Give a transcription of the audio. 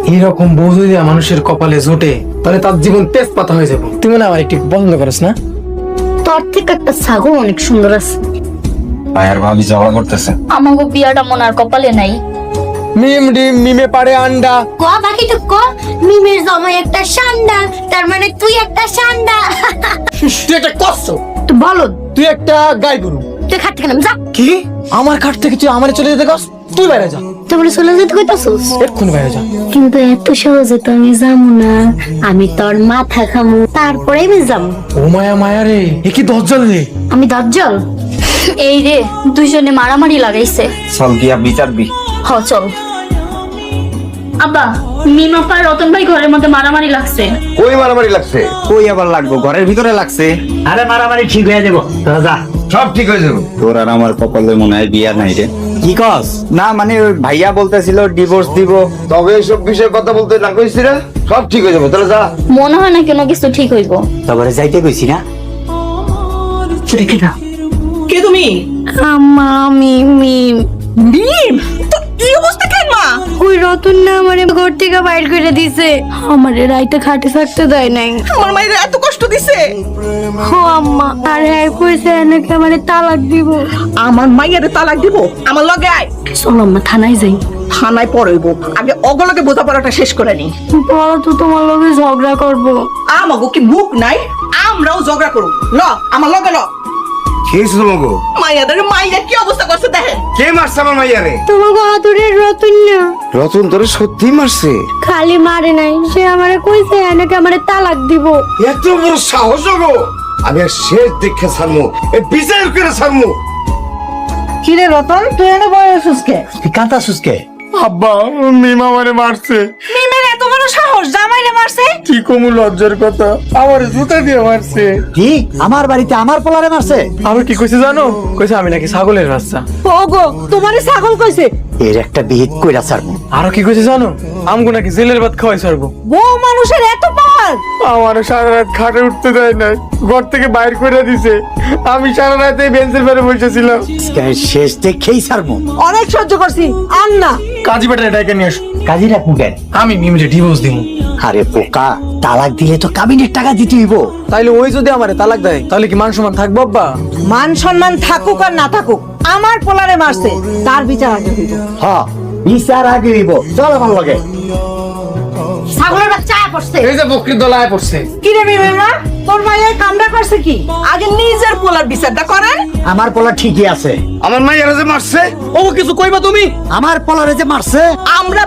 এরকম বউ যদি মানুষের কপালে জোটে তাহলে তার জীবন তেজপাতা হয়ে যাবে। তুই মনে হয় আমার একটু পছন্দ করিস না? তোর থেকে একটা ছাগল অনেক সুন্দর আছে। ভাইয়ার ভাবি ঝগড়া করতেছে। আমাকে বিয়াটা মনে আর কপালে নাই। মিম ডিম মিমে পারে আন্ডা। ক বাকি তো ক, মিমের জামাই একটা সান্ডা, তার মানে তুই একটা সান্ডা। তুই একটা কষ্ট, তুই বলো, তুই একটা গাই গরু। তুই খাট থেকে নাম যা। কি আমার খাট থেকে তুই আমারে চলে যেতে কস? তুই বাইরে যা, তোমরা চলে যেতে কইতাছস? এক্ষুনি বাইরে যা। কিন্তু এত সহজে তো আমি যাবো না, আমি তোর মাথা খামু তারপরে আমি যাবো। ও মায়া মায়া রে, এ কি দজ্জাল রে। আমি দজ্জাল? এই রে, দুইজনে মারামারি লাগাইছে। চল গিয়া বিচারবি। হ চল। আব্বা, মিমাপা রতন ভাই ঘরের মধ্যে মারামারি লাগছে। কই মারামারি লাগছে? কই আবার লাগবো, ঘরের ভিতরে লাগছে। আরে মারামারি ঠিক হয়ে যাবো, তোরা যা। সব ঠিক হয়ে যাবে। তোর আর আমার কপালে মনে হয় বিয়া নাই রে। কি কস? না মানে ওই ভাইয়া বলতেছিল ডিভোর্স দিব। তবে এইসব বিষয়ে কথা বলতে না কইছি রে, সব ঠিক হয়ে যাবে। তাহলে যা। মনে হয় না কোনো কিছু ঠিক হইব। তারপরে যাইতে কইছি না। কে তুমি? আম্মা, আমি মিম। মিম, তো কি অবস্থা কেন মা? ওই রতন না আমারে ঘর থেকে বাইর করে দিছে, আমারে রাইতে খাটে থাকতে দেয় নাই। আমার মায়ের এত কষ্ট দিছে? ও আম্মা, আর হ্যাঁ কইছে এনেকে আমারে তালাক দিব। আমার মাইয়ারে তালাক দিব? আমার লগে আয়। চল আম্মা, থানায় যাই। থানায় পড়াইব, আগে অগলকে বোঝাপড়াটা শেষ করে নি। বড় তো তোমার লগে ঝগড়া করবো। আমাগো কি মুখ নাই? আমরাও ঝগড়া করব। ল আমার লগে ল। কি হয়েছে তোমাকে? মাইয়াদের মাইয়া কি অবস্থা করছে দেখেন। কে মারছে আমার মাইয়ারে? তোমাকে আদরের রতন না, রতন তোরে সত্যি মারছে? খালি মারে নাই, সে আমারে কইছে এনেকে আমারে তালাক দিব। এত বড় সাহস গো! আমি আর শেষ দেখে ছাড়মু, এই বিচার করে ছাড়মু। কি রে রতন, তুই এনে বয়ে আছিস কে? তুই কাঁদতাছিস কে? আব্বা, মিম আমারে মারছে। মিমের এত বড় সাহস, জামাইরে মারছে? কি কমু লজ্জার কথা, আমার জুতা দিয়ে মারছে। কি আমার বাড়িতে আমার পোলারে মারছে? আবার কি কইছে জানো? কইছে আমি নাকি ছাগলের বাচ্চা। ওগো, তোমারে ছাগল কইছে? এর একটা বিহিত কইরা ছাড়বো। আরো কি কইছে জানো? আমগো নাকি জেলের ভাত খাওয়াই ছাড়বো। বউ মানুষের এত পাওয়ার? আমার সারা রাত খাটে উঠতে দেয় নাই, ঘর থেকে বাইর করে দিছে। আমি সারা রাতে বেঞ্চের পরে বসেছিলাম। আজকে শেষ দেখেই ছাড়বো। অনেক সহ্য করছি, আর না। কাজী বেটা এটাকে নিয়ে আসো। কাজী রাখবো কেন? আমি মিমরে ডিভোর্স দিব। আরে পোকা, তালাক দিলে তো কাবিনের টাকা দিতে হইব। তাইলে ওই যদি আমারে তালাক দেয় তাহলে কি মান সম্মান থাকবো আব্বা? মান সম্মান থাকুক আর না থাকুক, আমার পোলারে মারছে, তার বিচার আগে হইব। হ, বিচার আগে হইব। চল আমার লগে। ছাগলের বাচ্চা আয়া পড়ছে। এই যে বকরির দলায় পড়ছে। কি রে মিমের মা, তোর মাইয়া কামড়া করছে কি? আগে নিজের পোলার বিচারটা করেন। আমার পোলা ঠিকই আছে। আমার মাইয়ারে যে মারছে, ও কিছু কইবা তুমি? আমার পোলারে যে মারছে, আমরা